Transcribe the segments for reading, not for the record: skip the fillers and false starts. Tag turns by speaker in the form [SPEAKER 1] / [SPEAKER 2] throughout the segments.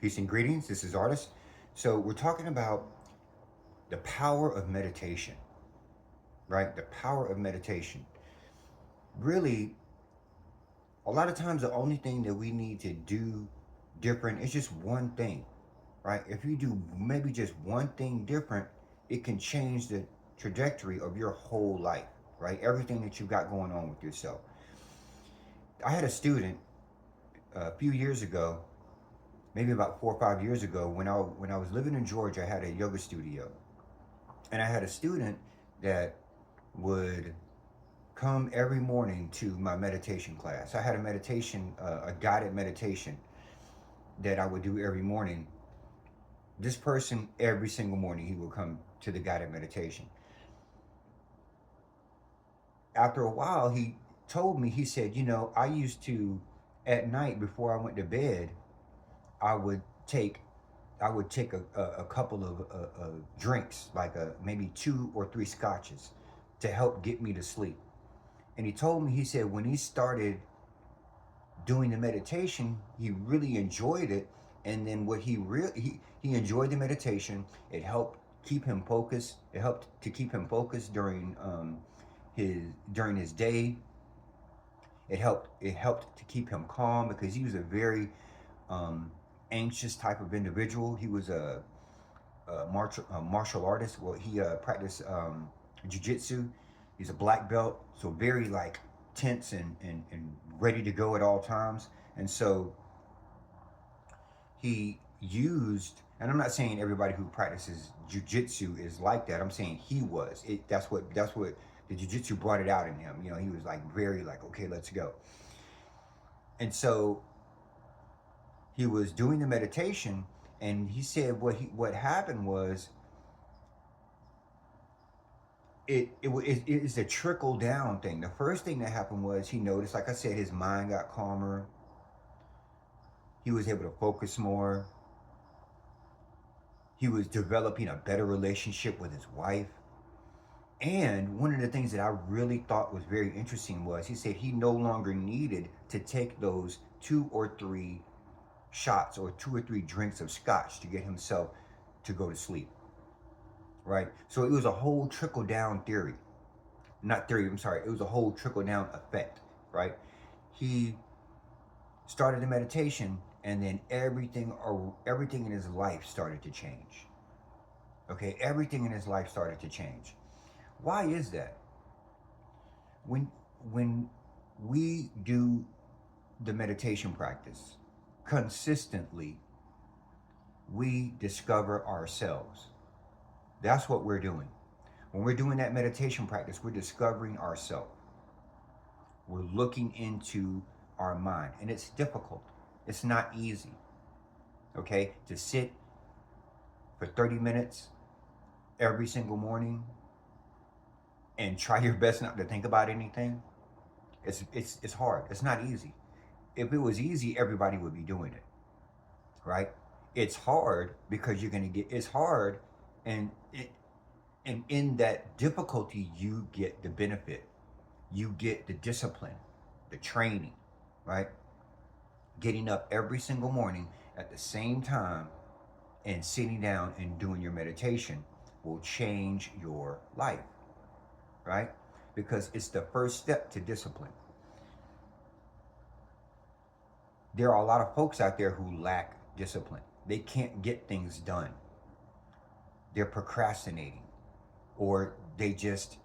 [SPEAKER 1] Peace and greetings. This is Artist. So, we're talking about the power of meditation, right? The power of meditation. Really, a lot of times, the only thing that we need to do different is just one thing, right? If you do maybe just one thing different, it can change the trajectory of your whole life, right? Everything that you've got going on with yourself. I had a student a few years ago, maybe about 4 or 5 years ago, when I was living in Georgia. I had a yoga studio, and I had a student that would come every morning to my meditation class. I had a guided meditation that I would do every morning. This person, every single morning, he would come to the guided meditation. After a while, he told me, he said, I used to, at night before I went to bed, I would take a couple of drinks, like maybe 2 or 3 scotches, to help get me to sleep. And he told me, he said, when he started doing the meditation, he really enjoyed it. And then what he enjoyed the meditation. It helped keep him focused. It helped to keep him focused his during his day. It helped to keep him calm because he was a very um, anxious type of individual. He was a martial artist. Well, he practiced jiu-jitsu. He's a black belt, so very like tense and ready to go at all times. And so he used, and I'm not saying everybody who practices jiu-jitsu is like that. I'm saying he was. That's what the jiu-jitsu brought it out in him. He was like very like, okay, let's go. And so he was doing the meditation, and he said what happened was it is a trickle down thing. The first thing that happened was he noticed, like I said, his mind got calmer. He was able to focus more. He was developing a better relationship with his wife. And one of the things that I really thought was very interesting was he said he no longer needed to take those 2 or 3 shots or 2 or 3 drinks of scotch to get himself to go to sleep. Right? So it was a whole trickle down theory. Not theory, I'm sorry. It was a whole trickle down effect. Right? He started the meditation, and then everything in his life started to change. Okay? Everything in his life started to change. Why is that? When we do the meditation practice consistently, we discover ourselves. That's what we're doing. When we're doing that meditation practice, we're discovering ourselves. We're looking into our mind, and it's difficult. It's not easy. Okay? To sit for 30 minutes every single morning and try your best not to think about anything. It's hard. It's not easy. If it was easy, everybody would be doing it, right? It's hard because it's hard, and in that difficulty you get the benefit. You get the discipline, the training, right? Getting up every single morning at the same time and sitting down and doing your meditation will change your life, right? Because it's the first step to discipline. There are a lot of folks out there who lack discipline. They can't get things done. They're procrastinating, or they just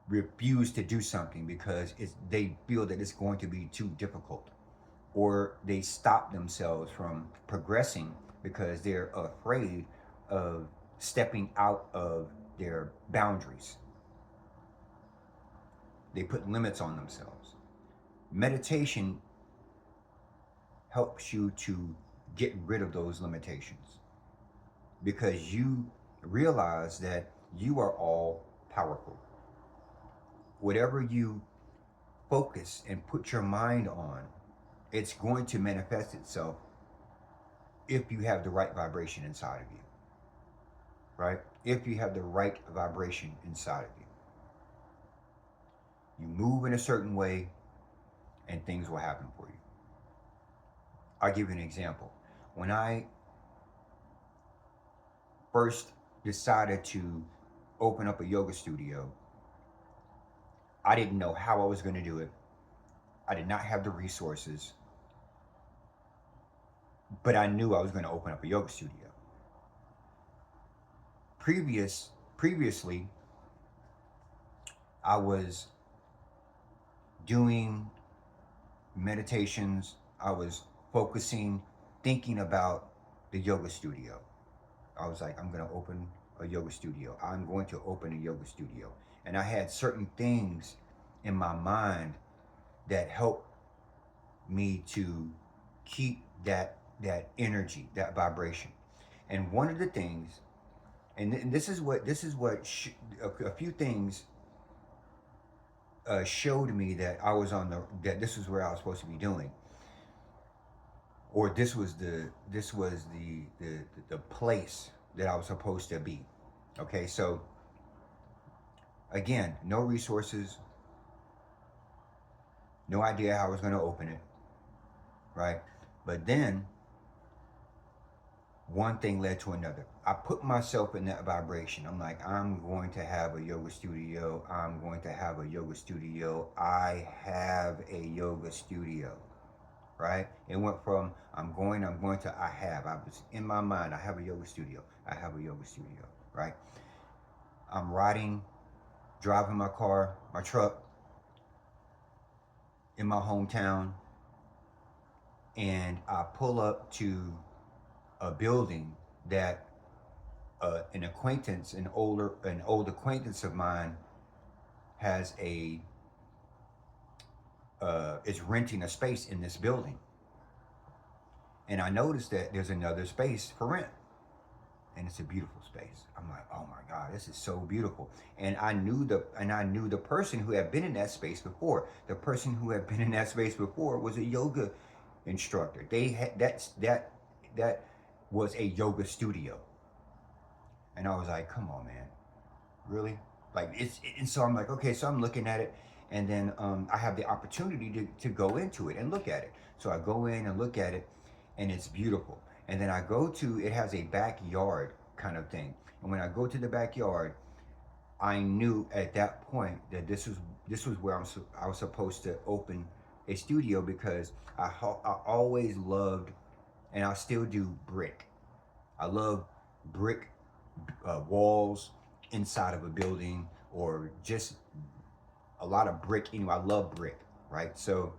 [SPEAKER 1] refuse to do something because they feel that it's going to be too difficult, or they stop themselves from progressing because they're afraid of stepping out of their boundaries. They put limits on themselves. Meditation helps you to get rid of those limitations because you realize that you are all powerful. Whatever you focus and put your mind on, it's going to manifest itself if you have the right vibration inside of you, right? If you have the right vibration inside of you. You move in a certain way and things will happen for you. I'll give you an example. When I first decided to open up a yoga studio, I didn't know how I was going to do it. I did not have the resources, but I knew I was going to open up a yoga studio. Previously, I was doing meditations. I was focusing, thinking about the yoga studio. I was like, I'm going to open a yoga studio. I'm going to open a yoga studio. And I had certain things in my mind that helped me to keep that energy, that vibration. And one of the things, and this is what a few things showed me that I was on that this was where I was supposed to be doing, or this was the place that I was supposed to be. Okay, so again, no resources, no idea how I was going to open it, right? But then one thing led to another. I put myself in that vibration. I'm like, I'm going to have a yoga studio. I'm going to have a yoga studio. I have a yoga studio, right? It went from I'm going to I have. I was in my mind, I have a yoga studio. I have a yoga studio, right? I'm driving my car, my truck in my hometown, and I pull up to a building that an old acquaintance of mine has is renting a space in this building, and I noticed that there's another space for rent, and it's a beautiful space. I'm like, oh my God, this is so beautiful. And I knew the person who had been in that space before. The person who had been in that space before was a yoga instructor. They had that was a yoga studio, and I was like, come on, man, really? Like and so I'm like, okay, so I'm looking at it, and then I have the opportunity to go into it and look at it. So I go in and look at it, and it's beautiful. And then I go to it has a backyard kind of thing, and when I go to the backyard, I knew at that point that this was where I was supposed to open a studio, because I always loved, and I still do, brick. I love brick walls inside of a building, or just a lot of brick. I love brick, right? So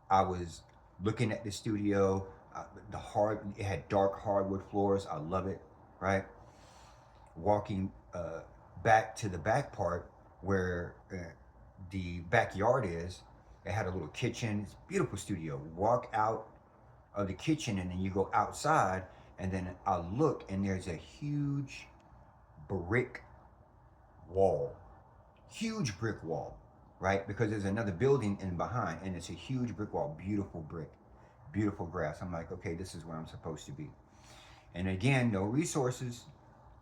[SPEAKER 1] I was looking at the studio. It had dark hardwood floors. I love it, right? Walking back to the back part where the backyard is, it had a little kitchen. It's a beautiful studio. Walk out of the kitchen, and then you go outside, and then I look, and there's a huge brick wall, huge brick wall, right? Because there's another building in behind, and it's a huge brick wall, beautiful brick, beautiful grass. I'm like, okay, this is where I'm supposed to be. And again, no resources,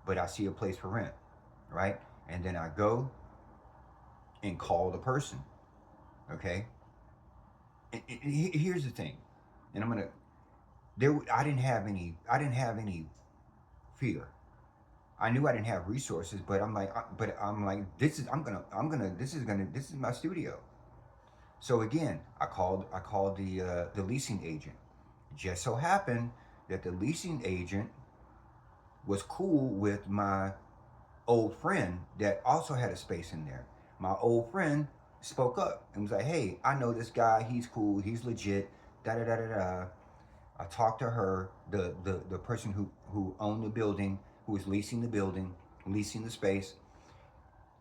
[SPEAKER 1] but I see a place for rent, right? And then I go and call the person, okay? And here's the thing, and I didn't have any fear. I knew I didn't have resources, but I'm like, this is my studio. So again, I called the leasing agent. Just so happened that the leasing agent was cool with my old friend that also had a space in there. My old friend spoke up and was like, "Hey, I know this guy. He's cool. He's legit. Da da da da da." I talked to her, the person who owned the building, who was leasing the building, leasing the space,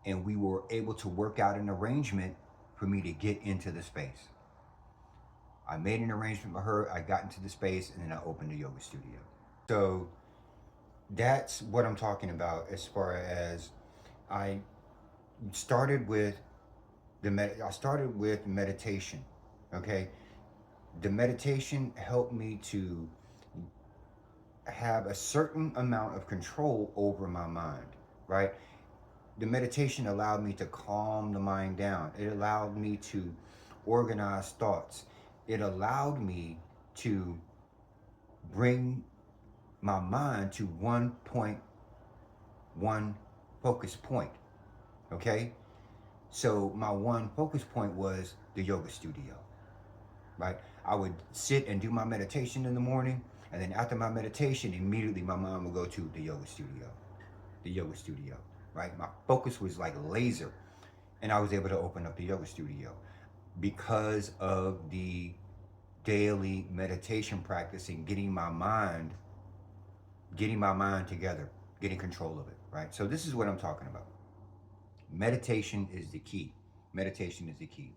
[SPEAKER 1] and we were able to work out an arrangement for me to get into the space. I made an arrangement with her. I got into the space, and then I opened a yoga studio. So that's what I'm talking about as far as I started with I started with meditation. Okay, the meditation helped me to have a certain amount of control over my mind, right? The meditation allowed me to calm the mind down. It allowed me to organize thoughts. It allowed me to bring my mind to 1.1 focus point. Okay? So my one focus point was the yoga studio, right? I would sit and do my meditation in the morning, and then after my meditation, immediately my mind would go to the yoga studio. The yoga studio, right? My focus was like laser, and I was able to open up the yoga studio because of the daily meditation practice and getting my mind together, getting control of it, right? So this is what I'm talking about. Meditation is the key. Meditation is the key.